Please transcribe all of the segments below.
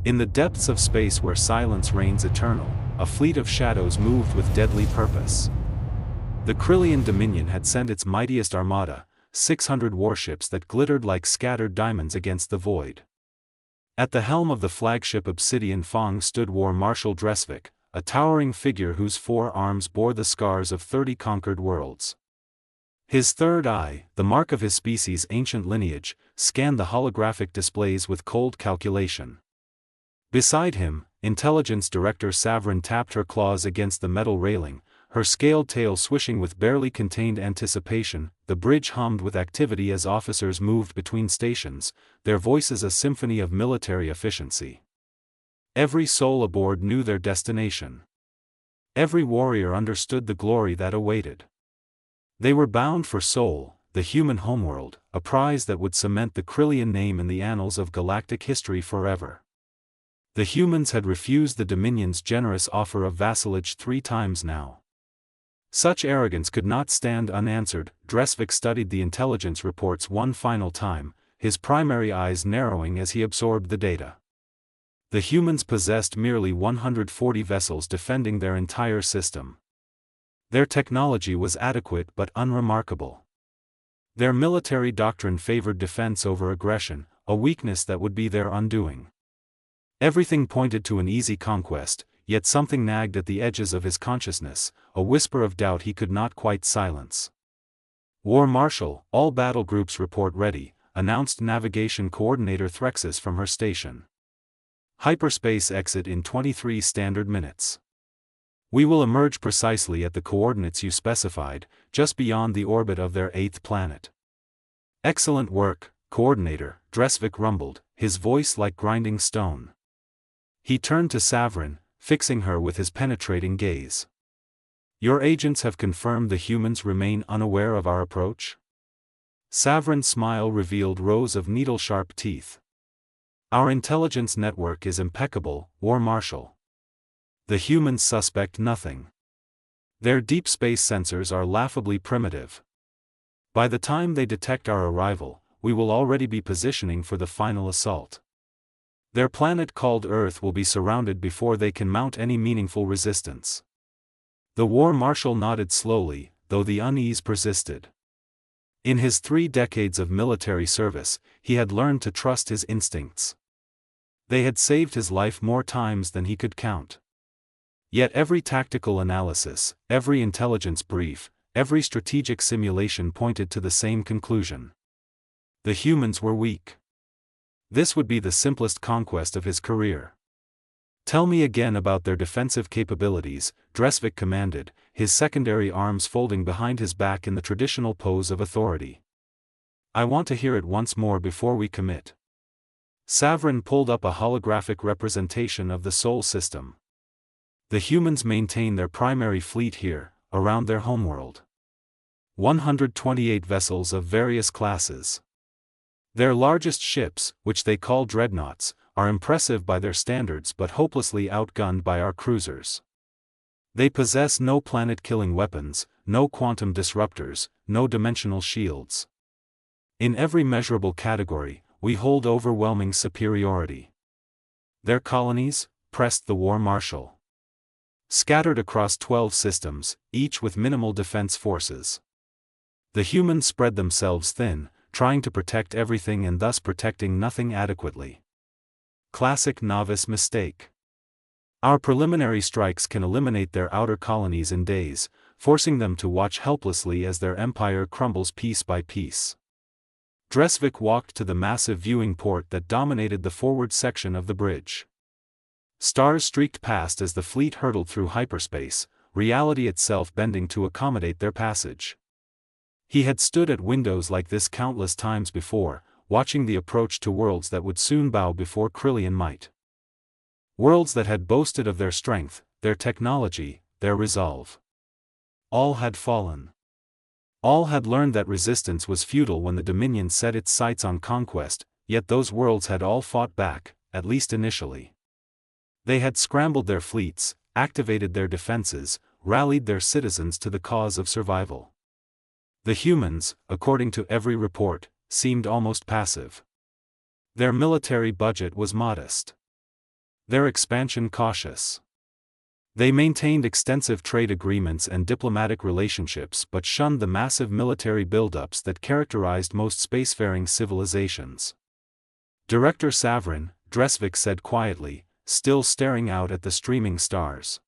In the depths of space where silence reigns eternal, a fleet of shadows moved with deadly purpose. The Krillian Dominion had sent its mightiest armada, 600 warships that glittered like scattered diamonds against the void. At the helm of the flagship Obsidian Fang stood War Marshal Dresvik, a towering figure whose 4 arms bore the scars of 30 conquered worlds. His third eye, the mark of his species' ancient lineage, scanned the holographic displays with cold calculation. Beside him, Intelligence Director Savrin tapped her claws against the metal railing, her scaled tail swishing with barely contained anticipation. The bridge hummed with activity as officers moved between stations, their voices a symphony of military efficiency. Every soul aboard knew their destination. Every warrior understood the glory that awaited. They were bound for Sol, the human homeworld, a prize that would cement the Krillian name in the annals of galactic history forever. The humans had refused the Dominion's generous offer of vassalage 3 times now. Such arrogance could not stand unanswered. Dresvik studied the intelligence reports one final time, his primary eyes narrowing as he absorbed the data. The humans possessed merely 140 vessels defending their entire system. Their technology was adequate but unremarkable. Their military doctrine favored defense over aggression, a weakness that would be their undoing. Everything pointed to an easy conquest, yet something nagged at the edges of his consciousness, a whisper of doubt he could not quite silence. War Marshal, all battle groups report ready, announced Navigation Coordinator Threxis from her station. Hyperspace exit in 23 standard minutes. We will emerge precisely at the coordinates you specified, just beyond the orbit of their 8th planet. Excellent work, Coordinator, Dresvik rumbled, his voice like grinding stone. He turned to Savrin, fixing her with his penetrating gaze. Your agents have confirmed the humans remain unaware of our approach? Savrin's smile revealed rows of needle-sharp teeth. Our intelligence network is impeccable, War Marshal. The humans suspect nothing. Their deep space sensors are laughably primitive. By the time they detect our arrival, we will already be positioning for the final assault. Their planet called Earth will be surrounded before they can mount any meaningful resistance. The War Marshal nodded slowly, though the unease persisted. In his 3 decades of military service, he had learned to trust his instincts. They had saved his life more times than he could count. Yet every tactical analysis, every intelligence brief, every strategic simulation pointed to the same conclusion. The humans were weak. This would be the simplest conquest of his career. Tell me again about their defensive capabilities, Dresvik commanded, his secondary arms folding behind his back in the traditional pose of authority. I want to hear it once more before we commit. Savrin pulled up a holographic representation of the Sol system. The humans maintain their primary fleet here, around their homeworld. 128 vessels of various classes. Their largest ships, which they call dreadnoughts, are impressive by their standards but hopelessly outgunned by our cruisers. They possess no planet-killing weapons, no quantum disruptors, no dimensional shields. In every measurable category, we hold overwhelming superiority. Their colonies, pressed the War Marshal. Scattered across 12 systems, each with minimal defense forces. The humans spread themselves thin, trying to protect everything and thus protecting nothing adequately. Classic novice mistake. Our preliminary strikes can eliminate their outer colonies in days, forcing them to watch helplessly as their empire crumbles piece by piece. Dresvik walked to the massive viewing port that dominated the forward section of the bridge. Stars streaked past as the fleet hurtled through hyperspace, reality itself bending to accommodate their passage. He had stood at windows like this countless times before, watching the approach to worlds that would soon bow before Krillian might. Worlds that had boasted of their strength, their technology, their resolve. All had fallen. All had learned that resistance was futile when the Dominion set its sights on conquest, yet those worlds had all fought back, at least initially. They had scrambled their fleets, activated their defenses, rallied their citizens to the cause of survival. The humans, according to every report, seemed almost passive. Their military budget was modest. Their expansion cautious. They maintained extensive trade agreements and diplomatic relationships but shunned the massive military buildups that characterized most spacefaring civilizations. Director Savrin, Dresvik said quietly, still staring out at the streaming stars.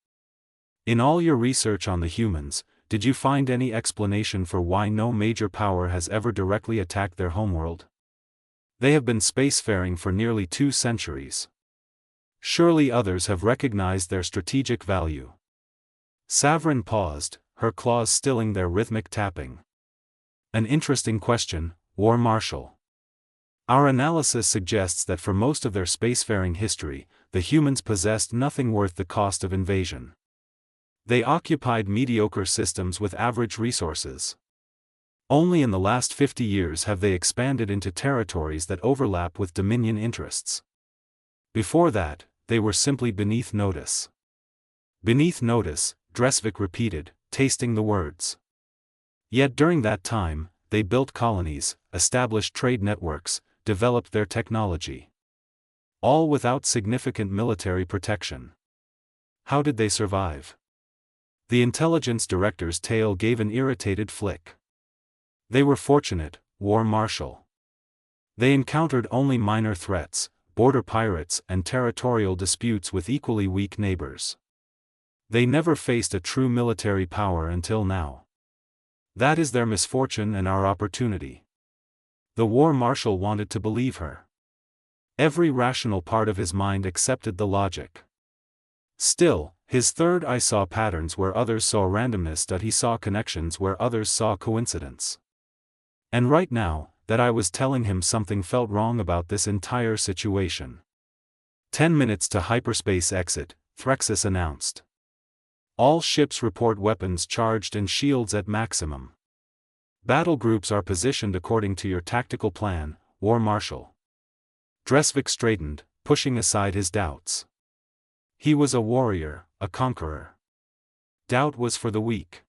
In all your research on the humans, did you find any explanation for why no major power has ever directly attacked their homeworld? They have been spacefaring for nearly 2 centuries. Surely others have recognized their strategic value. Savrin paused, her claws stilling their rhythmic tapping. An interesting question, War Marshal. Our analysis suggests that for most of their spacefaring history, the humans possessed nothing worth the cost of invasion. They occupied mediocre systems with average resources. Only in the last 50 years have they expanded into territories that overlap with Dominion interests. Before that, they were simply beneath notice. Beneath notice, Dresvik repeated, tasting the words. Yet during that time, they built colonies, established trade networks, developed their technology. All without significant military protection. How did they survive? The intelligence director's tail gave an irritated flick. They were fortunate, War Marshal. They encountered only minor threats, border pirates and territorial disputes with equally weak neighbors. They never faced a true military power until now. That is their misfortune and our opportunity. The War Marshal wanted to believe her. Every rational part of his mind accepted the logic. Still, his third eye saw patterns where others saw randomness, that he saw connections where others saw coincidence. And right now, that I was telling him something felt wrong about this entire situation. 10 minutes to hyperspace exit, Threxus announced. All ships report weapons charged and shields at maximum. Battle groups are positioned according to your tactical plan, War Marshal. Dresvik straightened, pushing aside his doubts. He was a warrior, a conqueror. Doubt was for the weak.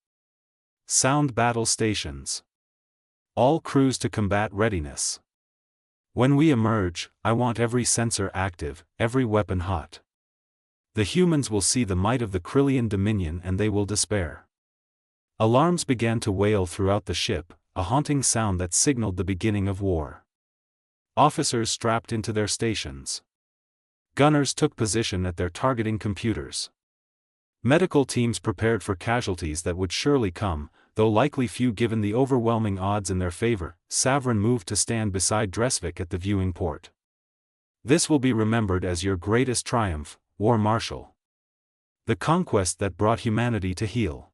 Sound battle stations. All crews to combat readiness. When we emerge, I want every sensor active, every weapon hot. The humans will see the might of the Krillian Dominion and they will despair. Alarms began to wail throughout the ship, a haunting sound that signaled the beginning of war. Officers strapped into their stations. Gunners took position at their targeting computers. Medical teams prepared for casualties that would surely come, though likely few given the overwhelming odds in their favor. Savrin moved to stand beside Dresvik at the viewing port. This will be remembered as your greatest triumph, War Marshal. The conquest that brought humanity to heel.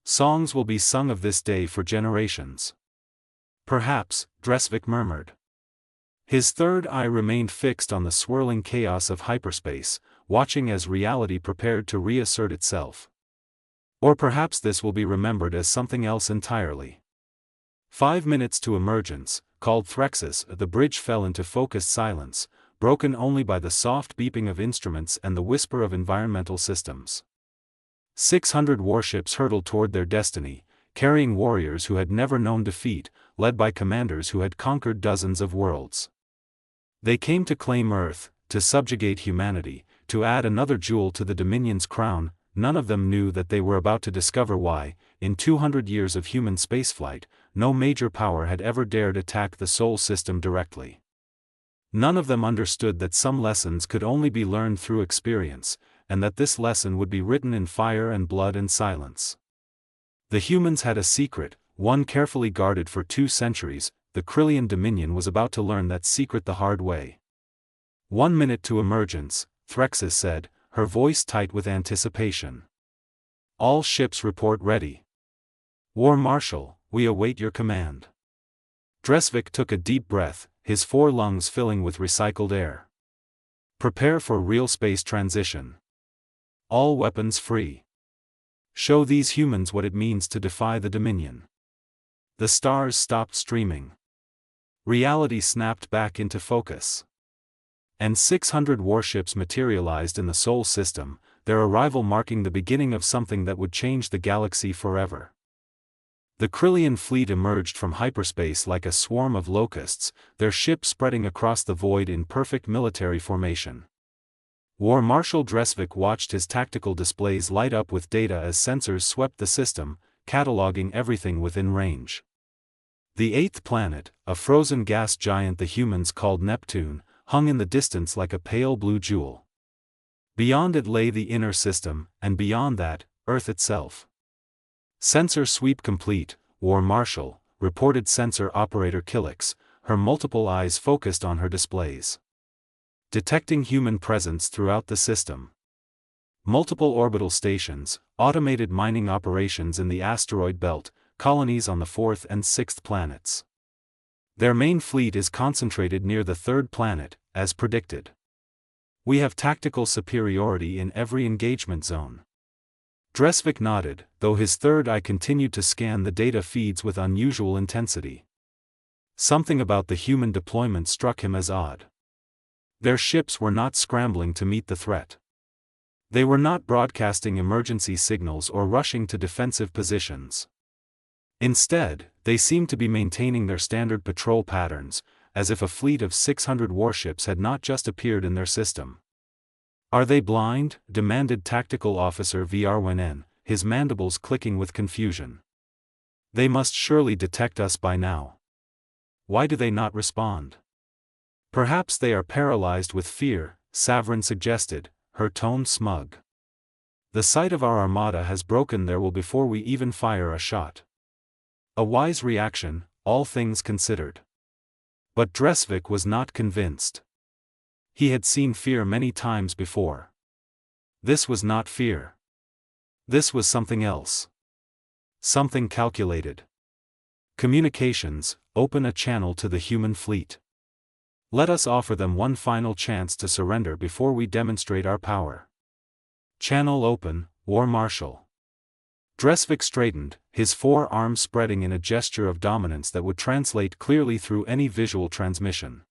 Songs will be sung of this day for generations. Perhaps, Dresvik murmured. His third eye remained fixed on the swirling chaos of hyperspace, watching as reality prepared to reassert itself. Or perhaps this will be remembered as something else entirely. 5 minutes to emergence, called Threxus. The bridge fell into focused silence, broken only by the soft beeping of instruments and the whisper of environmental systems. 600 warships hurtled toward their destiny, carrying warriors who had never known defeat, led by commanders who had conquered dozens of worlds. They came to claim Earth, to subjugate humanity, to add another jewel to the Dominion's crown. None of them knew that they were about to discover why, in 200 years of human spaceflight, no major power had ever dared attack the Sol system directly. None of them understood that some lessons could only be learned through experience, and that this lesson would be written in fire and blood and silence. The humans had a secret, one carefully guarded for 2 centuries. The Krillian Dominion was about to learn that secret the hard way. 1 minute to emergence, Threxus said, her voice tight with anticipation. All ships report ready. War Marshal, we await your command. Dresvik took a deep breath, his 4 lungs filling with recycled air. Prepare for real space transition. All weapons free. Show these humans what it means to defy the Dominion. The stars stopped streaming. Reality snapped back into focus. And 600 warships materialized in the Sol system, their arrival marking the beginning of something that would change the galaxy forever. The Krillian fleet emerged from hyperspace like a swarm of locusts, their ships spreading across the void in perfect military formation. War Marshal Dresvik watched his tactical displays light up with data as sensors swept the system, cataloging everything within range. The eighth planet, a frozen gas giant the humans called Neptune, hung in the distance like a pale blue jewel. Beyond it lay the inner system, and beyond that, Earth itself. Sensor sweep complete, War Marshal, reported sensor operator Killix, her multiple eyes focused on her displays. Detecting human presence throughout the system. Multiple orbital stations, automated mining operations in the asteroid belt, colonies on the fourth and sixth planets. Their main fleet is concentrated near the third planet, as predicted. We have tactical superiority in every engagement zone. Dresvik nodded, though his third eye continued to scan the data feeds with unusual intensity. Something about the human deployment struck him as odd. Their ships were not scrambling to meet the threat. They were not broadcasting emergency signals or rushing to defensive positions. Instead, they seemed to be maintaining their standard patrol patterns, as if a fleet of 600 warships had not just appeared in their system. "Are they blind?" demanded Tactical Officer Vrwnen, his mandibles clicking with confusion. "They must surely detect us by now. Why do they not respond?" "Perhaps they are paralyzed with fear," Savrin suggested, her tone smug. "The sight of our armada has broken their will before we even fire a shot." A wise reaction, all things considered. But Dresvik was not convinced. He had seen fear many times before. This was not fear. This was something else. Something calculated. "Communications, open a channel to the human fleet. Let us offer them one final chance to surrender before we demonstrate our power." "Channel open, War Marshal." Dresvik straightened, his forearms spreading in a gesture of dominance that would translate clearly through any visual transmission.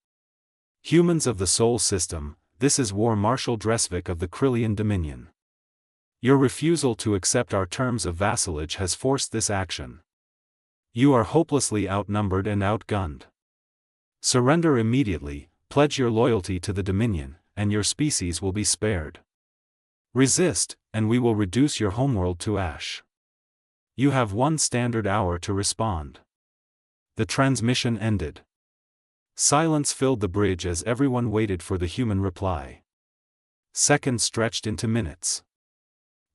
"Humans of the Sol System, this is War Marshal Dresvik of the Krillian Dominion. Your refusal to accept our terms of vassalage has forced this action. You are hopelessly outnumbered and outgunned. Surrender immediately, pledge your loyalty to the Dominion, and your species will be spared. Resist, and we will reduce your homeworld to ash. You have 1 standard hour to respond." The transmission ended. Silence filled the bridge as everyone waited for the human reply. Seconds stretched into minutes.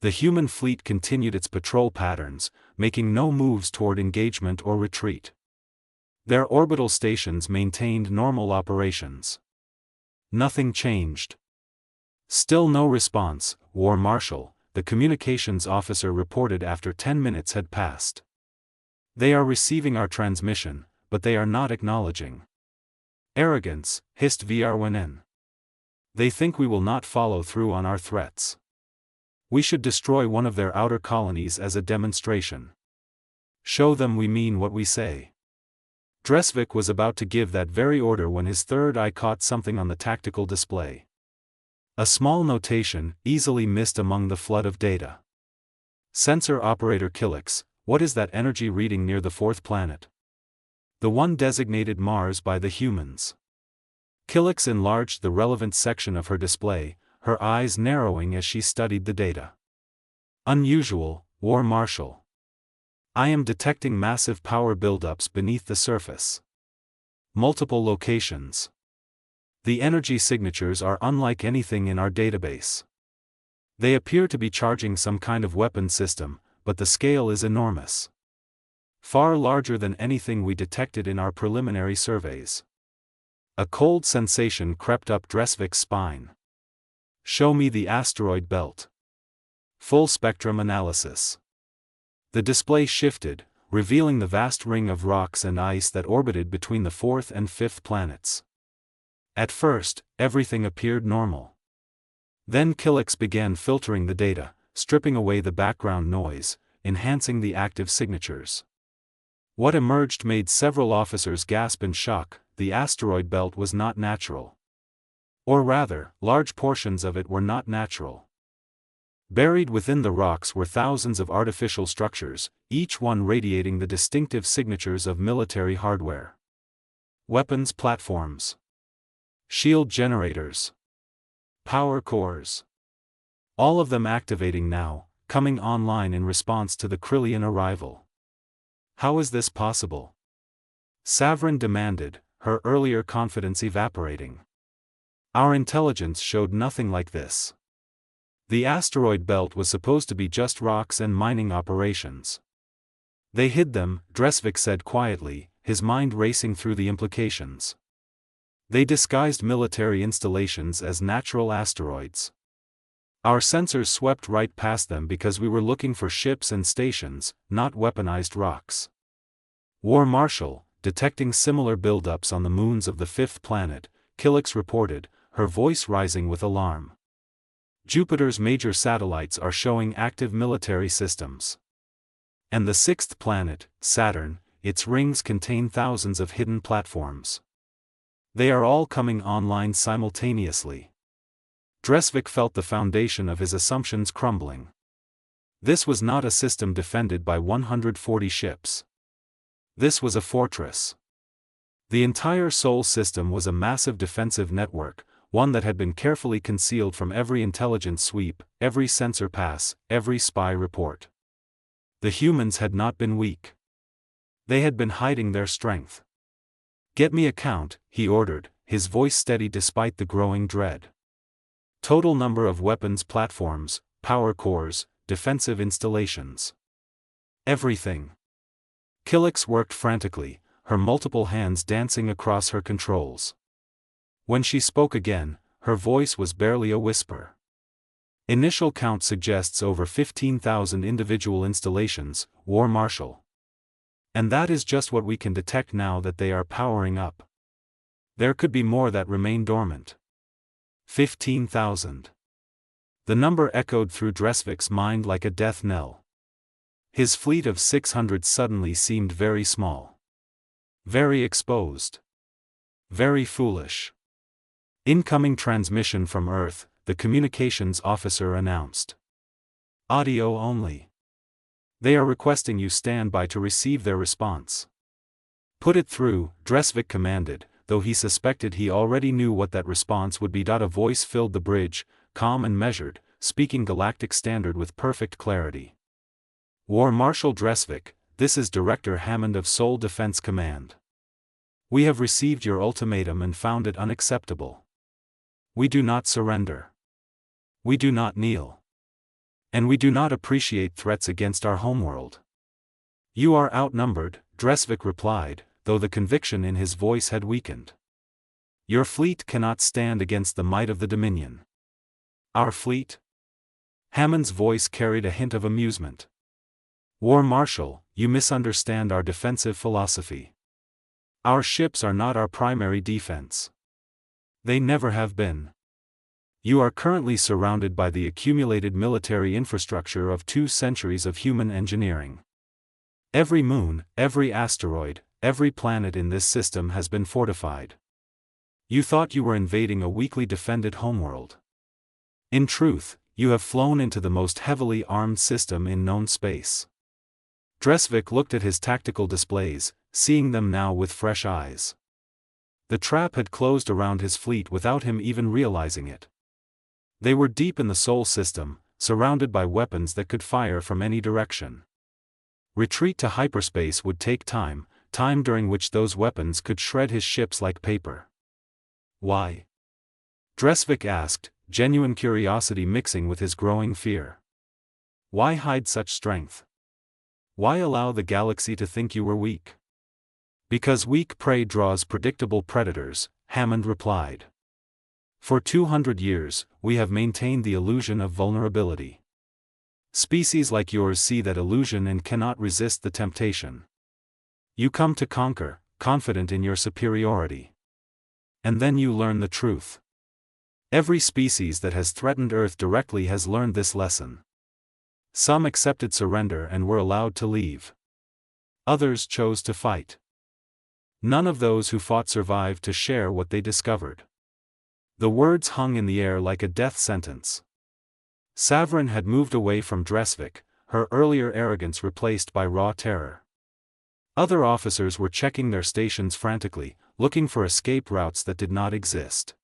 The human fleet continued its patrol patterns, making no moves toward engagement or retreat. Their orbital stations maintained normal operations. Nothing changed. "Still no response, War Marshal," the communications officer reported after 10 minutes had passed. "They are receiving our transmission, but they are not acknowledging." "Arrogance," hissed Vrwnen. "They think we will not follow through on our threats. We should destroy one of their outer colonies as a demonstration. Show them we mean what we say." Dresvik was about to give that very order when his third eye caught something on the tactical display. A small notation, easily missed among the flood of data. "Sensor Operator Killix, what is that energy reading near the fourth planet? The one designated Mars by the humans." Killix enlarged the relevant section of her display, her eyes narrowing as she studied the data. "Unusual, War Marshal. I am detecting massive power buildups beneath the surface. Multiple locations. The energy signatures are unlike anything in our database. They appear to be charging some kind of weapon system, but the scale is enormous. Far larger than anything we detected in our preliminary surveys." A cold sensation crept up Dresvik's spine. "Show me the asteroid belt. Full spectrum analysis." The display shifted, revealing the vast ring of rocks and ice that orbited between the fourth and fifth planets. At first, everything appeared normal. Then Killix began filtering the data, stripping away the background noise, enhancing the active signatures. What emerged made several officers gasp in shock: the asteroid belt was not natural. Or rather, large portions of it were not natural. Buried within the rocks were thousands of artificial structures, each one radiating the distinctive signatures of military hardware. Weapons platforms. Shield generators. Power cores. All of them activating now, coming online in response to the Krillian arrival. How is this possible? Savrin demanded, her earlier confidence evaporating. Our intelligence showed nothing like this. The asteroid belt was supposed to be just rocks and mining operations. They hid them, Dresvik said quietly, his mind racing through the implications. They disguised military installations as natural asteroids. Our sensors swept right past them because we were looking for ships and stations, not weaponized rocks. War Marshal, detecting similar buildups on the moons of the fifth planet, Kilix reported, her voice rising with alarm. Jupiter's major satellites are showing active military systems. And the sixth planet, Saturn, its rings contain thousands of hidden platforms. They are all coming online simultaneously. Dresvik felt the foundation of his assumptions crumbling. This was not a system defended by 140 ships. This was a fortress. The entire Sol system was a massive defensive network, one that had been carefully concealed from every intelligence sweep, every sensor pass, every spy report. The humans had not been weak. They had been hiding their strength. "Get me a count," he ordered, his voice steady despite the growing dread. Total number of weapons platforms, power cores, defensive installations. Everything. Kilix worked frantically, her multiple hands dancing across her controls. When she spoke again, her voice was barely a whisper. "Initial count suggests over 15,000 individual installations, War Marshal. And that is just what we can detect now that they are powering up. There could be more that remain dormant." 15,000. The number echoed through Dresvik's mind like a death knell. His fleet of 600 suddenly seemed very small. Very exposed. Very foolish. "Incoming transmission from Earth," the communications officer announced. "Audio only. They are requesting you stand by to receive their response." "Put it through," Dresvik commanded, though he suspected he already knew what that response would be. A voice filled the bridge, calm and measured, speaking Galactic Standard with perfect clarity. "War Marshal Dresvik, this is Director Hammond of Sol Defense Command. We have received your ultimatum and found it unacceptable. We do not surrender. We do not kneel. And we do not appreciate threats against our homeworld." "You are outnumbered," Dresvik replied, though the conviction in his voice had weakened. "Your fleet cannot stand against the might of the Dominion." "Our fleet?" Hammond's voice carried a hint of amusement. "War Marshal, you misunderstand our defensive philosophy. Our ships are not our primary defense. They never have been. You are currently surrounded by the accumulated military infrastructure of 2 centuries of human engineering. Every moon, every asteroid, every planet in this system has been fortified. You thought you were invading a weakly defended homeworld. In truth, you have flown into the most heavily armed system in known space." Dresvik looked at his tactical displays, seeing them now with fresh eyes. The trap had closed around his fleet without him even realizing it. They were deep in the Sol system, surrounded by weapons that could fire from any direction. Retreat to hyperspace would take time during which those weapons could shred his ships like paper. "Why?" Dresvik asked, genuine curiosity mixing with his growing fear. "Why hide such strength? Why allow the galaxy to think you were weak?" "Because weak prey draws predictable predators," Hammond replied. "For 200 years, we have maintained the illusion of vulnerability. Species like yours see that illusion and cannot resist the temptation. You come to conquer, confident in your superiority. And then you learn the truth. Every species that has threatened Earth directly has learned this lesson. Some accepted surrender and were allowed to leave. Others chose to fight. None of those who fought survived to share what they discovered." The words hung in the air like a death sentence. Savrin had moved away from Dresvik, her earlier arrogance replaced by raw terror. Other officers were checking their stations frantically, looking for escape routes that did not exist.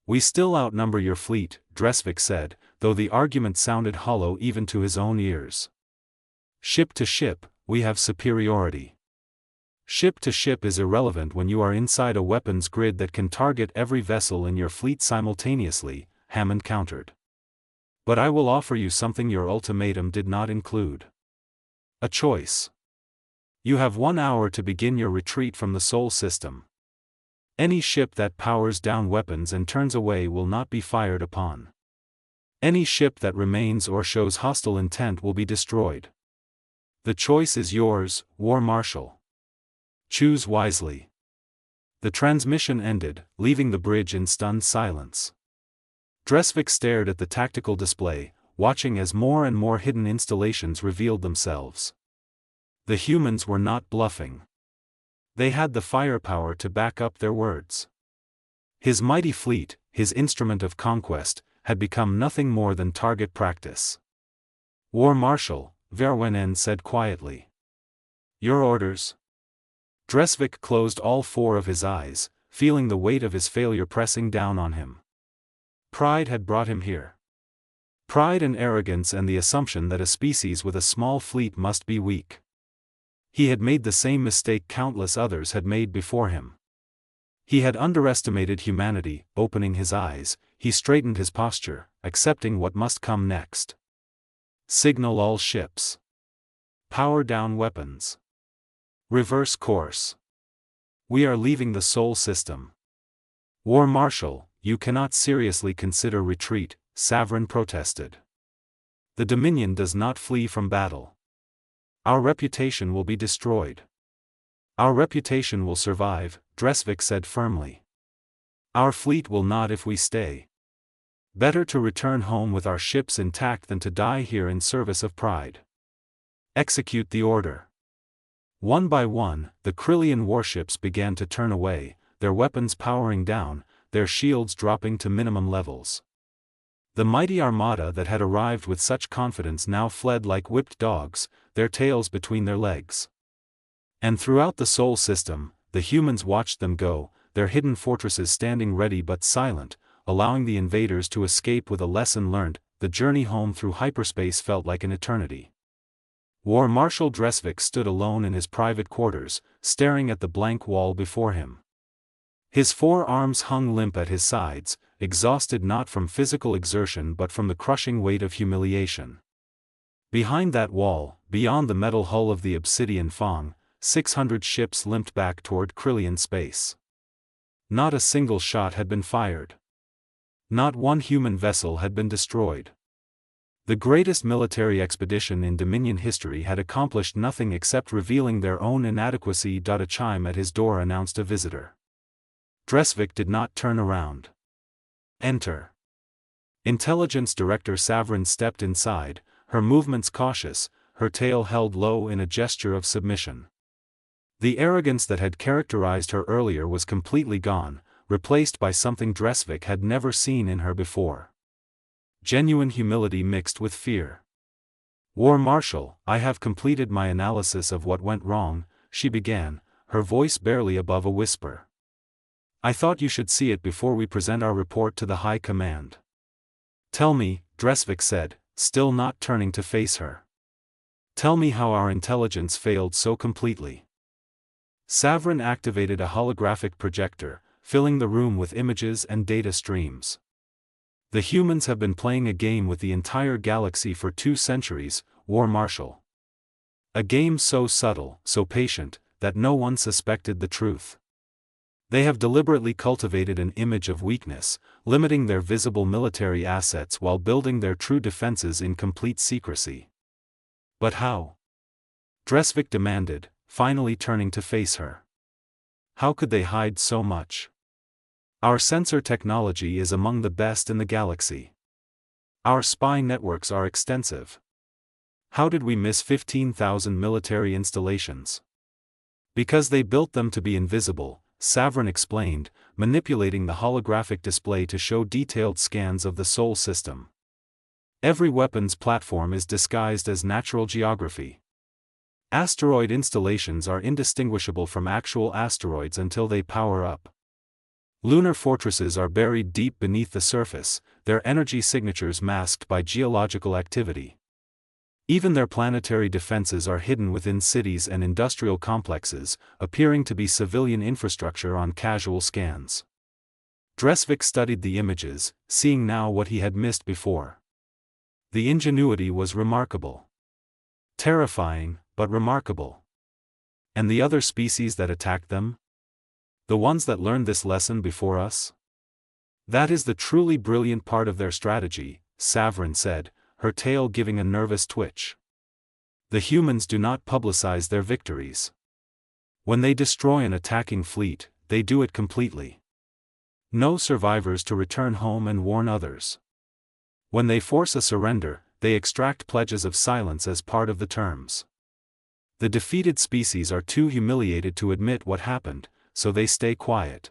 "We still outnumber your fleet," Dresvik said, though the argument sounded hollow even to his own ears. "Ship to ship, we have superiority." "Ship to ship is irrelevant when you are inside a weapons grid that can target every vessel in your fleet simultaneously," Hammond countered. "But I will offer you something your ultimatum did not include. A choice. You have 1 hour to begin your retreat from the Sol system. Any ship that powers down weapons and turns away will not be fired upon. Any ship that remains or shows hostile intent will be destroyed. The choice is yours, War Marshal. Choose wisely." The transmission ended, leaving the bridge in stunned silence. Dresvik stared at the tactical display, watching as more and more hidden installations revealed themselves. The humans were not bluffing. They had the firepower to back up their words. His mighty fleet, his instrument of conquest, had become nothing more than target practice. "War Marshal," Verwenen said quietly. "Your orders?" Dresvik closed all 4 of his eyes, feeling the weight of his failure pressing down on him. Pride had brought him here. Pride and arrogance and the assumption that a species with a small fleet must be weak. He had made the same mistake countless others had made before him. He had underestimated humanity. Opening his eyes, he straightened his posture, accepting what must come next. Signal all ships. Power down weapons. Reverse course. We are leaving the Sol system. "War Marshal, you cannot seriously consider retreat," Savrin protested. "The Dominion does not flee from battle. Our reputation will be destroyed." "Our reputation will survive," Dresvik said firmly. "Our fleet will not if we stay. Better to return home with our ships intact than to die here in service of pride. Execute the order." One by one, the Krillian warships began to turn away, their weapons powering down, their shields dropping to minimum levels. The mighty armada that had arrived with such confidence now fled like whipped dogs, their tails between their legs. And throughout the Sol system, the humans watched them go, their hidden fortresses standing ready but silent, allowing the invaders to escape with a lesson learned. The journey home through hyperspace felt like an eternity. War Marshal Dresvik stood alone in his private quarters, staring at the blank wall before him. His 4 arms hung limp at his sides, exhausted not from physical exertion but from the crushing weight of humiliation. Behind that wall, beyond the metal hull of the obsidian Fong, 600 ships limped back toward Krillian space. Not a single shot had been fired. Not one human vessel had been destroyed. The greatest military expedition in Dominion history had accomplished nothing except revealing their own inadequacy. A chime at his door announced a visitor. Dresvik did not turn around. "Enter." Intelligence Director Savrin stepped inside, her movements cautious, her tail held low in a gesture of submission. The arrogance that had characterized her earlier was completely gone, replaced by something Dresvik had never seen in her before. Genuine humility mixed with fear. "War Marshal, I have completed my analysis of what went wrong," she began, her voice barely above a whisper. "I thought you should see it before we present our report to the High Command." "Tell me," Dresvik said, still not turning to face her. "Tell me how our intelligence failed so completely." Savrin activated a holographic projector, filling the room with images and data streams. "The humans have been playing a game with the entire galaxy for 2 centuries, War Marshal. A game so subtle, so patient, that no one suspected the truth. They have deliberately cultivated an image of weakness, limiting their visible military assets while building their true defenses in complete secrecy." "But how?" Dresvik demanded, finally turning to face her. "How could they hide so much? Our sensor technology is among the best in the galaxy. Our spy networks are extensive. How did we miss 15,000 military installations?" "Because they built them to be invisible," Savrin explained, manipulating the holographic display to show detailed scans of the Sol system. "Every weapons platform is disguised as natural geography. Asteroid installations are indistinguishable from actual asteroids until they power up. Lunar fortresses are buried deep beneath the surface, their energy signatures masked by geological activity. Even their planetary defenses are hidden within cities and industrial complexes, appearing to be civilian infrastructure on casual scans. Dresvik studied the images, seeing now what he had missed before. The ingenuity was remarkable. Terrifying, but remarkable. And the other species that attacked them? The ones that learned this lesson before us? That is the truly brilliant part of their strategy, Savrin said, her tail giving a nervous twitch. The humans do not publicize their victories. When they destroy an attacking fleet, they do it completely. No survivors to return home and warn others. When they force a surrender, they extract pledges of silence as part of the terms. The defeated species are too humiliated to admit what happened, so they stay quiet.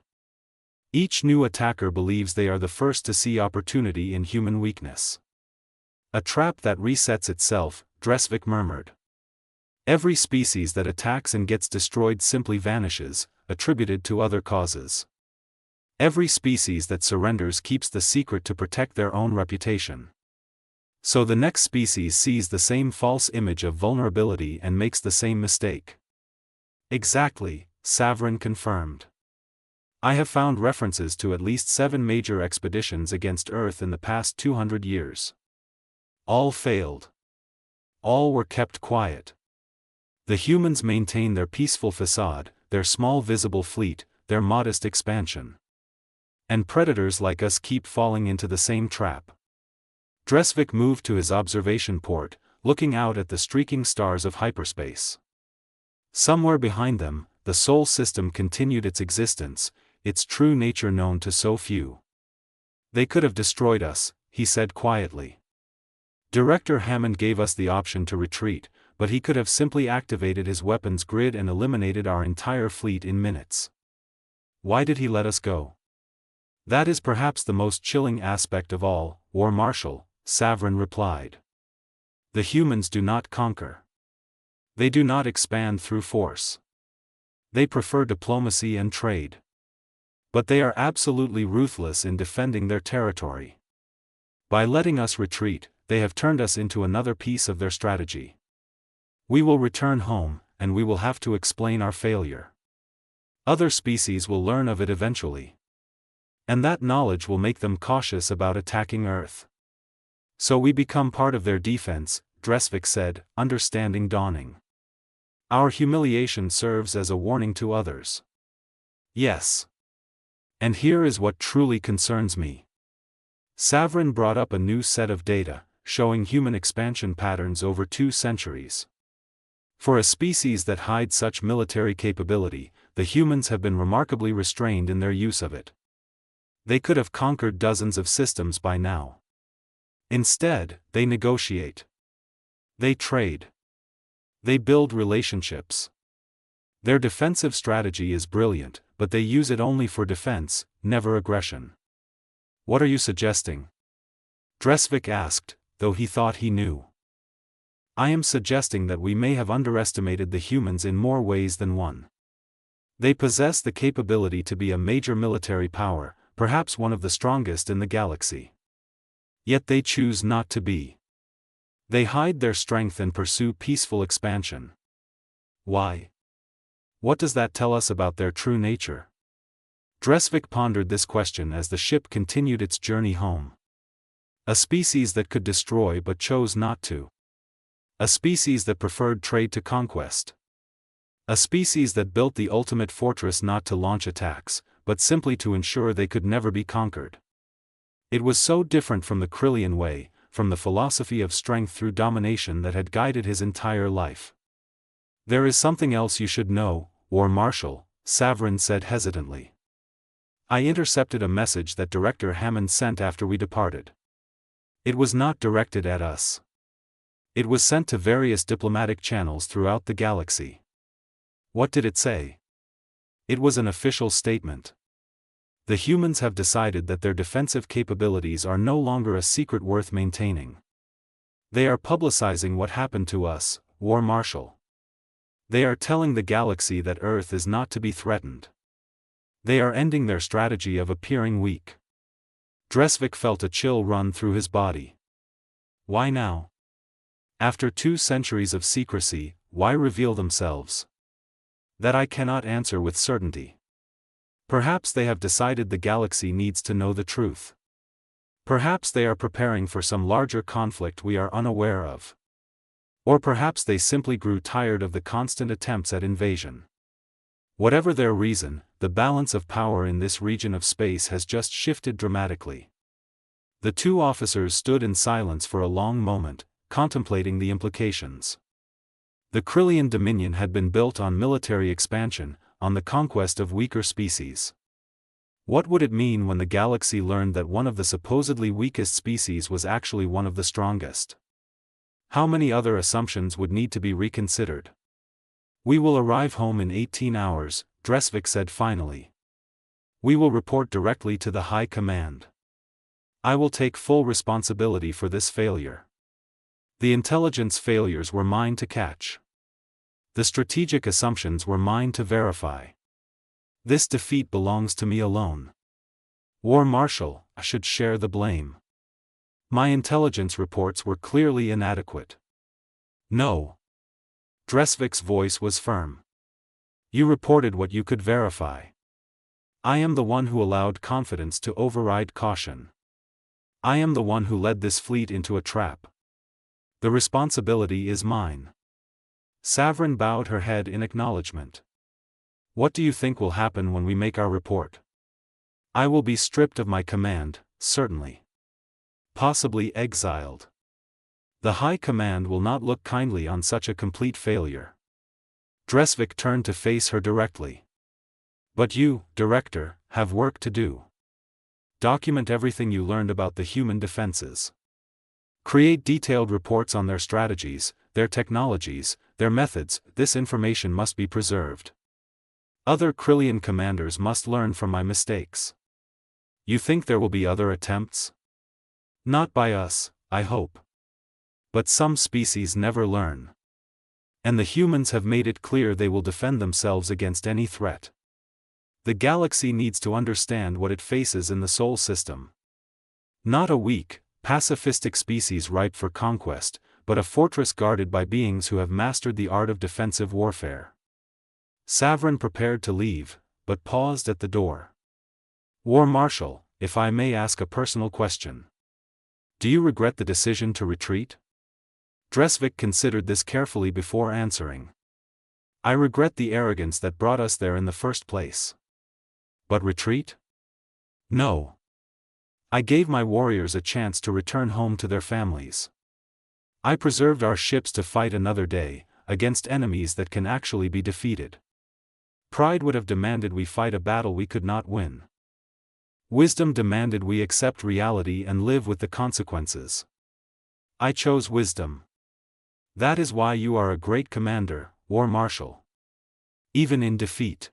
Each new attacker believes they are the first to see opportunity in human weakness. A trap that resets itself, Dresvik murmured. Every species that attacks and gets destroyed simply vanishes, attributed to other causes. Every species that surrenders keeps the secret to protect their own reputation. So the next species sees the same false image of vulnerability and makes the same mistake. Exactly, Savrin confirmed. I have found references to at least 7 major expeditions against Earth in the past 200 years. All failed. All were kept quiet. The humans maintain their peaceful facade, their small visible fleet, their modest expansion. And predators like us keep falling into the same trap. Dresvik moved to his observation port, looking out at the streaking stars of hyperspace. Somewhere behind them, the Sol system continued its existence, its true nature known to so few. They could have destroyed us, he said quietly. Director Hammond gave us the option to retreat, but he could have simply activated his weapons grid and eliminated our entire fleet in minutes. Why did he let us go? That is perhaps the most chilling aspect of all, War Marshal, Savrin replied. The humans do not conquer. They do not expand through force. They prefer diplomacy and trade. But they are absolutely ruthless in defending their territory. By letting us retreat, they have turned us into another piece of their strategy. We will return home, and we will have to explain our failure. Other species will learn of it eventually. And that knowledge will make them cautious about attacking Earth. So we become part of their defense, Dresvik said, understanding dawning. Our humiliation serves as a warning to others. Yes. And here is what truly concerns me. Savrin brought up a new set of data, showing human expansion patterns over 2 centuries. For a species that hides such military capability, the humans have been remarkably restrained in their use of it. They could have conquered dozens of systems by now. Instead, they negotiate. They trade. They build relationships. Their defensive strategy is brilliant, but they use it only for defense, never aggression. What are you suggesting? Dresvik asked, though he thought he knew. I am suggesting that we may have underestimated the humans in more ways than one. They possess the capability to be a major military power, perhaps one of the strongest in the galaxy. Yet they choose not to be. They hide their strength and pursue peaceful expansion. Why? What does that tell us about their true nature? Dresvik pondered this question as the ship continued its journey home. A species that could destroy but chose not to. A species that preferred trade to conquest. A species that built the ultimate fortress not to launch attacks, but simply to ensure they could never be conquered. It was so different from the Krillian way, from the philosophy of strength through domination that had guided his entire life. There is something else you should know, War Marshal, Savrin said hesitantly. I intercepted a message that Director Hammond sent after we departed. It was not directed at us. It was sent to various diplomatic channels throughout the galaxy. What did it say? It was an official statement. The humans have decided that their defensive capabilities are no longer a secret worth maintaining. They are publicizing what happened to us, War Marshal. They are telling the galaxy that Earth is not to be threatened. They are ending their strategy of appearing weak. Dresvik felt a chill run through his body. Why now? After 2 centuries of secrecy, why reveal themselves? That I cannot answer with certainty. Perhaps they have decided the galaxy needs to know the truth. Perhaps they are preparing for some larger conflict we are unaware of. Or perhaps they simply grew tired of the constant attempts at invasion. Whatever their reason, the balance of power in this region of space has just shifted dramatically. The 2 officers stood in silence for a long moment, contemplating the implications. The Krillian Dominion had been built on military expansion, on the conquest of weaker species. What would it mean when the galaxy learned that one of the supposedly weakest species was actually one of the strongest? How many other assumptions would need to be reconsidered? We will arrive home in 18 hours, Dresvik said finally. We will report directly to the High Command. I will take full responsibility for this failure. The intelligence failures were mine to catch. The strategic assumptions were mine to verify. This defeat belongs to me alone. War Marshal, I should share the blame. My intelligence reports were clearly inadequate. No. Dresvik's voice was firm. You reported what you could verify. I am the one who allowed confidence to override caution. I am the one who led this fleet into a trap. The responsibility is mine. Savrin bowed her head in acknowledgement. What do you think will happen when we make our report? I will be stripped of my command, certainly. Possibly exiled. The High Command will not look kindly on such a complete failure. Dresvik turned to face her directly. But you, Director, have work to do. Document everything you learned about the human defenses. Create detailed reports on their strategies, their technologies, their methods. This information must be preserved. Other Krillian commanders must learn from my mistakes. You think there will be other attempts? Not by us, I hope. But some species never learn. And the humans have made it clear they will defend themselves against any threat. The galaxy needs to understand what it faces in the Sol system. Not a weak, pacifistic species ripe for conquest, but a fortress guarded by beings who have mastered the art of defensive warfare. Savrin prepared to leave, but paused at the door. War Marshal, if I may ask a personal question. Do you regret the decision to retreat? Dresvik considered this carefully before answering. I regret the arrogance that brought us there in the first place. But retreat? No. I gave my warriors a chance to return home to their families. I preserved our ships to fight another day, against enemies that can actually be defeated. Pride would have demanded we fight a battle we could not win. Wisdom demanded we accept reality and live with the consequences. I chose wisdom. That is why you are a great commander, War Marshal. Even in defeat.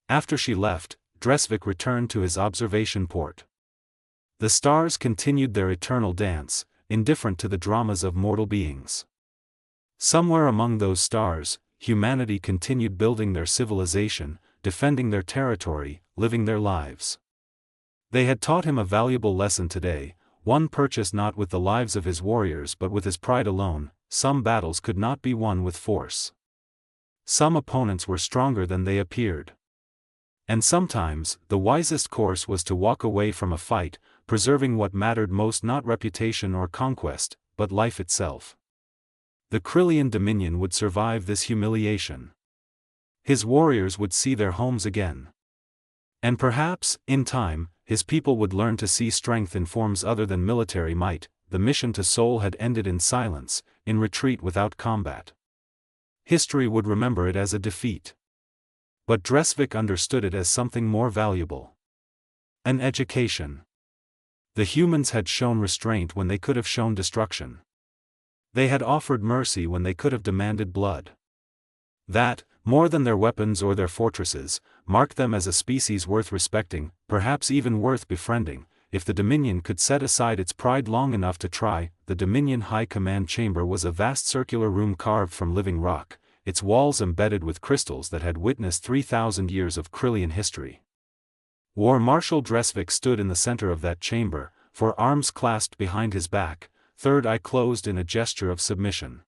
After she left, Dresvik returned to his observation port. The stars continued their eternal dance, indifferent to the dramas of mortal beings. Somewhere among those stars, humanity continued building their civilization, defending their territory, living their lives. They had taught him a valuable lesson today, one purchased not with the lives of his warriors but with his pride alone. Some battles could not be won with force. Some opponents were stronger than they appeared. And sometimes, the wisest course was to walk away from a fight, preserving what mattered most, not reputation or conquest, but life itself. The Krillian Dominion would survive this humiliation. His warriors would see their homes again. And perhaps, in time, his people would learn to see strength in forms other than military might. The mission to Sol had ended in silence, in retreat without combat. History would remember it as a defeat. But Dresvik understood it as something more valuable. An education. The humans had shown restraint when they could have shown destruction. They had offered mercy when they could have demanded blood. That, more than their weapons or their fortresses, marked them as a species worth respecting, perhaps even worth befriending. If the Dominion could set aside its pride long enough to try. The Dominion High Command Chamber was a vast circular room carved from living rock, its walls embedded with crystals that had witnessed 3,000 years of Krillian history. War Marshal Dresvik stood in the center of that chamber, for arms clasped behind his back, third eye closed in a gesture of submission.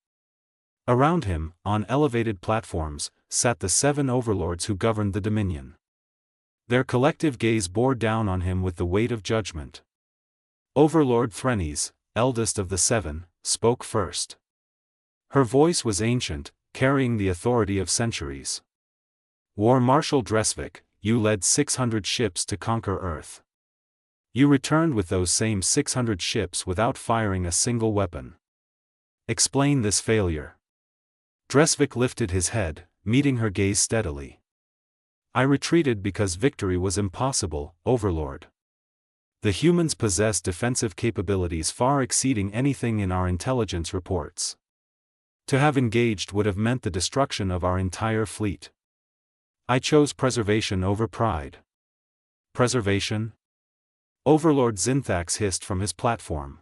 Around him, on elevated platforms, sat the 7 overlords who governed the Dominion. Their collective gaze bore down on him with the weight of judgment. Overlord Threnes, eldest of the 7, spoke first. Her voice was ancient, carrying the authority of centuries. War Marshal Dresvik, you led 600 ships to conquer Earth. You returned with those same 600 ships without firing a single weapon. Explain this failure. Dresvik lifted his head, meeting her gaze steadily. I retreated because victory was impossible, Overlord. The humans possess defensive capabilities far exceeding anything in our intelligence reports. To have engaged would have meant the destruction of our entire fleet. I chose preservation over pride. Preservation? Overlord Zinthax hissed from his platform.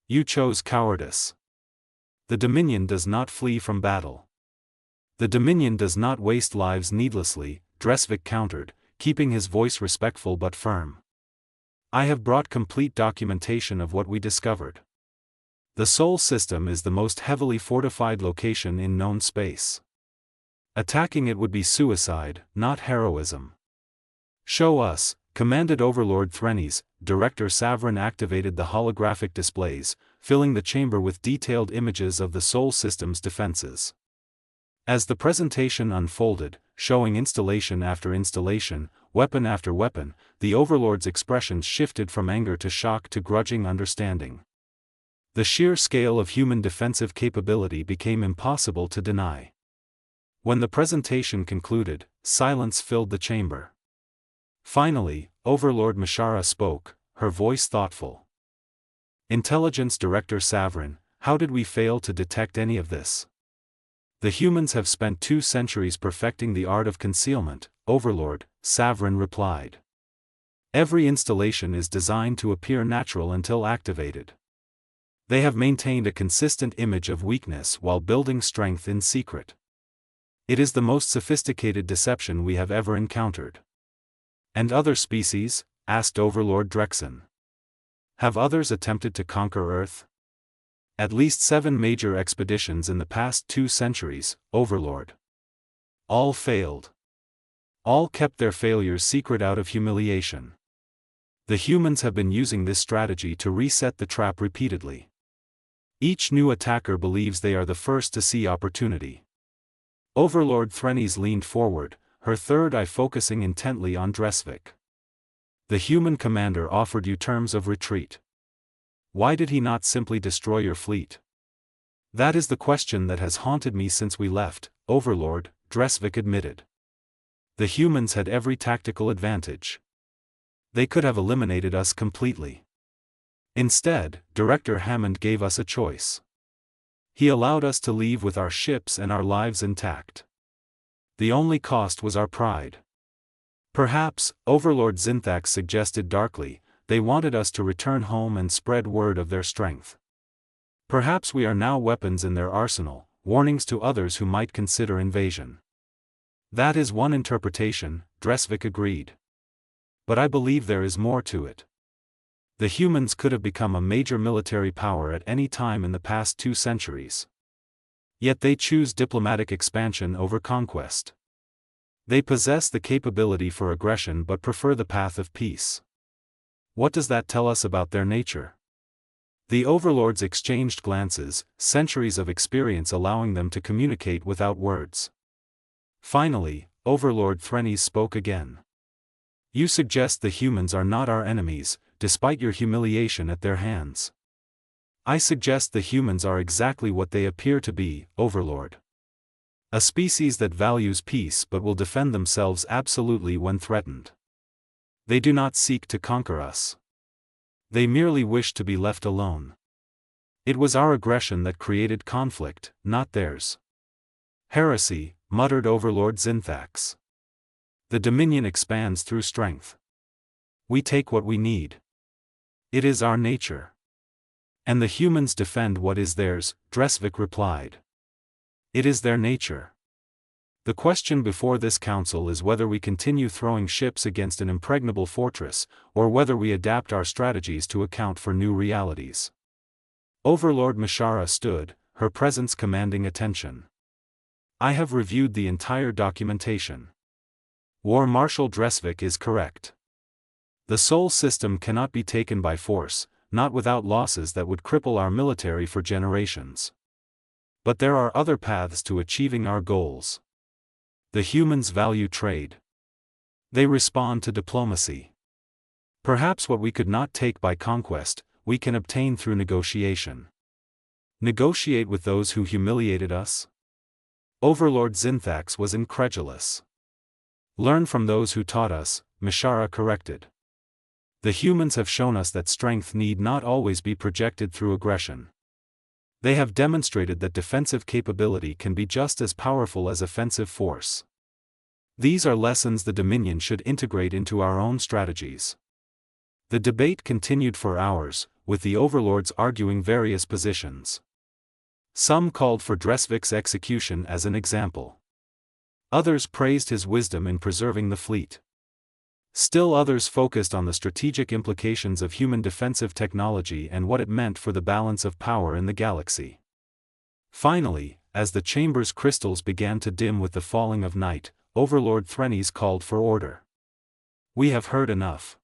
You chose cowardice. The Dominion does not flee from battle. The Dominion does not waste lives needlessly, Dresvik countered, keeping his voice respectful but firm. I have brought complete documentation of what we discovered. The Sol system is the most heavily fortified location in known space. Attacking it would be suicide, not heroism. Show us, commanded Overlord Threnes. Director Savrin activated the holographic displays, filling the chamber with detailed images of the Sol system's defenses. As the presentation unfolded, showing installation after installation, weapon after weapon, the Overlord's expressions shifted from anger to shock to grudging understanding. The sheer scale of human defensive capability became impossible to deny. When the presentation concluded, silence filled the chamber. Finally, Overlord Mashara spoke, her voice thoughtful. Intelligence Director Savrin, how did we fail to detect any of this? The humans have spent 2 centuries perfecting the art of concealment, Overlord, Savrin replied. Every installation is designed to appear natural until activated. They have maintained a consistent image of weakness while building strength in secret. It is the most sophisticated deception we have ever encountered. And other species? Asked Overlord Drexen. Have others attempted to conquer Earth? At least 7 major expeditions in the past 2 centuries, Overlord. All failed. All kept their failures secret out of humiliation. The humans have been using this strategy to reset the trap repeatedly. Each new attacker believes they are the first to see opportunity. Overlord Threnes leaned forward, her third eye focusing intently on Dresvik. The human commander offered you terms of retreat. Why did he not simply destroy your fleet? That is the question that has haunted me since we left, Overlord, Dresvik admitted. The humans had every tactical advantage. They could have eliminated us completely. Instead, Director Hammond gave us a choice. He allowed us to leave with our ships and our lives intact. The only cost was our pride. Perhaps, Overlord Zinthax suggested darkly, they wanted us to return home and spread word of their strength. Perhaps we are now weapons in their arsenal, warnings to others who might consider invasion. That is one interpretation, Dresvik agreed. But I believe there is more to it. The humans could have become a major military power at any time in the past 2 centuries. Yet they choose diplomatic expansion over conquest. They possess the capability for aggression but prefer the path of peace. What does that tell us about their nature? The overlords exchanged glances, centuries of experience allowing them to communicate without words. Finally, Overlord Threnes spoke again. You suggest the humans are not our enemies, despite your humiliation at their hands. I suggest the humans are exactly what they appear to be, Overlord. A species that values peace but will defend themselves absolutely when threatened. They do not seek to conquer us. They merely wish to be left alone. It was our aggression that created conflict, not theirs. Heresy, muttered Overlord Zinthax. The Dominion expands through strength. We take what we need. It is our nature. And the humans defend what is theirs, Dresvik replied. It is their nature. The question before this council is whether we continue throwing ships against an impregnable fortress, or whether we adapt our strategies to account for new realities. Overlord Mishara stood, her presence commanding attention. I have reviewed the entire documentation. War Marshal Dresvik is correct. The Sol system cannot be taken by force, not without losses that would cripple our military for generations. But there are other paths to achieving our goals. The humans value trade. They respond to diplomacy. Perhaps what we could not take by conquest, we can obtain through negotiation. Negotiate with those who humiliated us? Overlord Zinthax was incredulous. Learn from those who taught us, Mishara corrected. The humans have shown us that strength need not always be projected through aggression. They have demonstrated that defensive capability can be just as powerful as offensive force. These are lessons the Dominion should integrate into our own strategies. The debate continued for hours, with the overlords arguing various positions. Some called for Dresvik's execution as an example. Others praised his wisdom in preserving the fleet. Still others focused on the strategic implications of human defensive technology and what it meant for the balance of power in the galaxy. Finally, as the chamber's crystals began to dim with the falling of night, Overlord Threnes called for order. We have heard enough.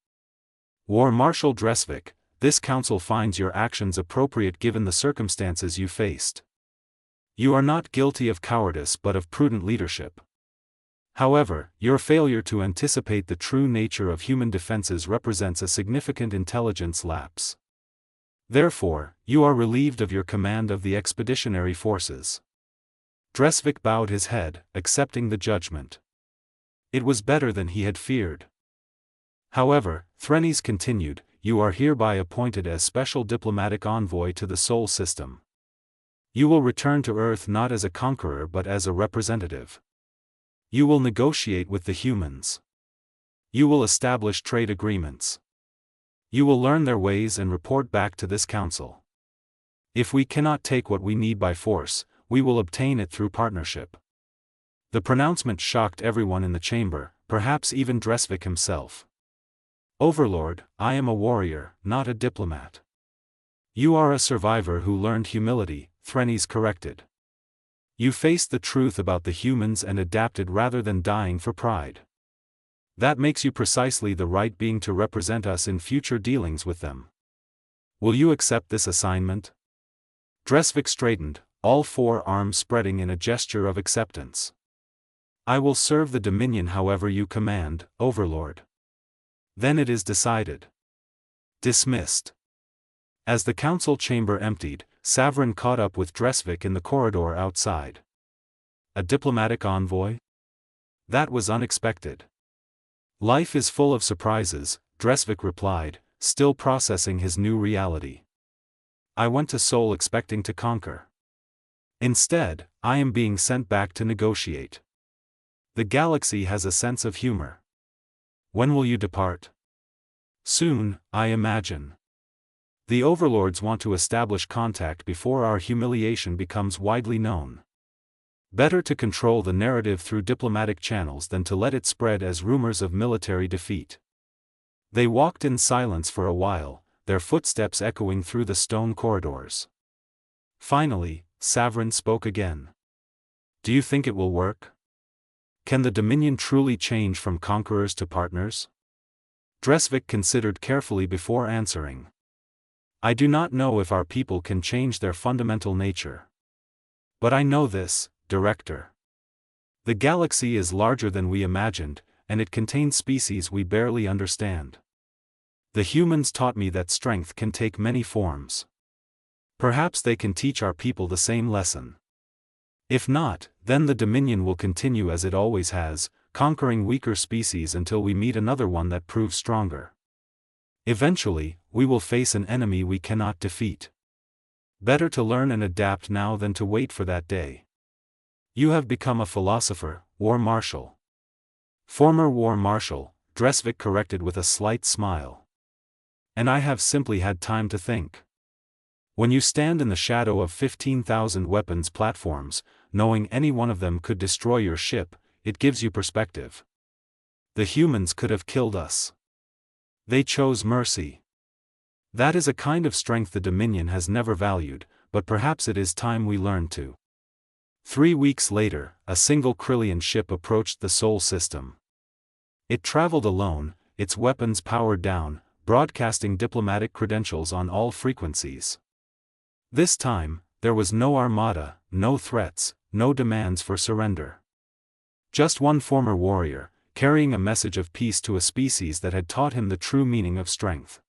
War Marshal Dresvik, this council finds your actions appropriate given the circumstances you faced. You are not guilty of cowardice but of prudent leadership. However, your failure to anticipate the true nature of human defenses represents a significant intelligence lapse. Therefore, you are relieved of your command of the expeditionary forces. Dresvik bowed his head, accepting the judgment. It was better than he had feared. However, Threnes continued, you are hereby appointed as special diplomatic envoy to the Sol system. You will return to Earth not as a conqueror but as a representative. You will negotiate with the humans. You will establish trade agreements. You will learn their ways and report back to this council. If we cannot take what we need by force, we will obtain it through partnership. The pronouncement shocked everyone in the chamber, perhaps even Dresvik himself. Overlord, I am a warrior, not a diplomat. You are a survivor who learned humility, Threnes corrected. You faced the truth about the humans and adapted rather than dying for pride. That makes you precisely the right being to represent us in future dealings with them. Will you accept this assignment? Dresvik straightened, all four arms spreading in a gesture of acceptance. I will serve the Dominion however you command, Overlord. Then it is decided. Dismissed. As the council chamber emptied, Savrin caught up with Dresvik in the corridor outside. A diplomatic envoy? That was unexpected. Life is full of surprises, Dresvik replied, still processing his new reality. I went to Sol expecting to conquer. Instead, I am being sent back to negotiate. The galaxy has a sense of humor. When will you depart? Soon, I imagine. The overlords want to establish contact before our humiliation becomes widely known. Better to control the narrative through diplomatic channels than to let it spread as rumors of military defeat. They walked in silence for a while, their footsteps echoing through the stone corridors. Finally, Savrin spoke again. Do you think it will work? Can the Dominion truly change from conquerors to partners? Dresvik considered carefully before answering. I do not know if our people can change their fundamental nature. But I know this, Director. The galaxy is larger than we imagined, and it contains species we barely understand. The humans taught me that strength can take many forms. Perhaps they can teach our people the same lesson. If not, then the Dominion will continue as it always has, conquering weaker species until we meet another one that proves stronger. Eventually, we will face an enemy we cannot defeat. Better to learn and adapt now than to wait for that day. You have become a philosopher, War Marshal. Former War Marshal, Dresvik corrected with a slight smile. And I have simply had time to think. When you stand in the shadow of 15,000 weapons platforms, knowing any one of them could destroy your ship, it gives you perspective. The humans could have killed us. They chose mercy. That is a kind of strength the Dominion has never valued, but perhaps it is time we learned to. 3 weeks later, a single Krillian ship approached the Sol system. It traveled alone, its weapons powered down, broadcasting diplomatic credentials on all frequencies. This time, there was no armada, no threats, no demands for surrender. Just one former warrior, carrying a message of peace to a species that had taught him the true meaning of strength.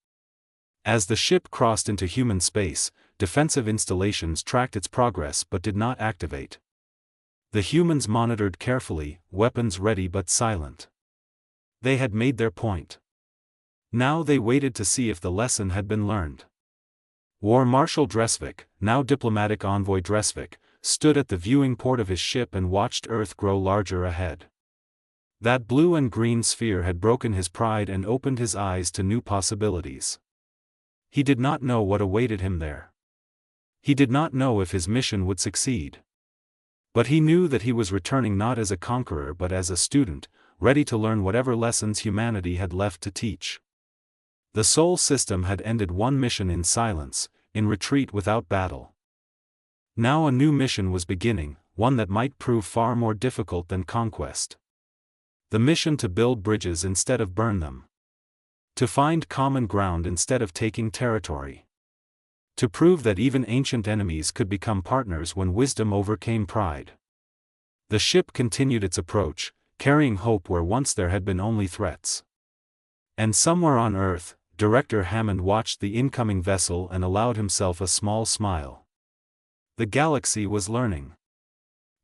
As the ship crossed into human space, defensive installations tracked its progress but did not activate. The humans monitored carefully, weapons ready but silent. They had made their point. Now they waited to see if the lesson had been learned. War Marshal Dresvik, now diplomatic envoy Dresvik, stood at the viewing port of his ship and watched Earth grow larger ahead. That blue and green sphere had broken his pride and opened his eyes to new possibilities. He did not know what awaited him there. He did not know if his mission would succeed. But he knew that he was returning not as a conqueror but as a student, ready to learn whatever lessons humanity had left to teach. The Sol system had ended one mission in silence, in retreat without battle. Now a new mission was beginning, one that might prove far more difficult than conquest. The mission to build bridges instead of burn them. To find common ground instead of taking territory. To prove that even ancient enemies could become partners when wisdom overcame pride. The ship continued its approach, carrying hope where once there had been only threats. And somewhere on Earth, Director Hammond watched the incoming vessel and allowed himself a small smile. The galaxy was learning.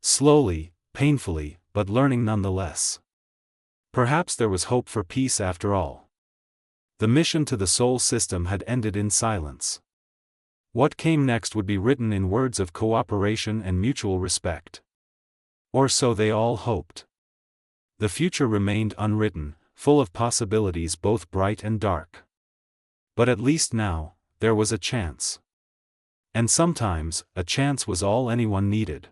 Slowly, painfully, but learning nonetheless. Perhaps there was hope for peace after all. The mission to the Sol system had ended in silence. What came next would be written in words of cooperation and mutual respect. Or so they all hoped. The future remained unwritten, full of possibilities both bright and dark. But at least now, there was a chance. And sometimes, a chance was all anyone needed.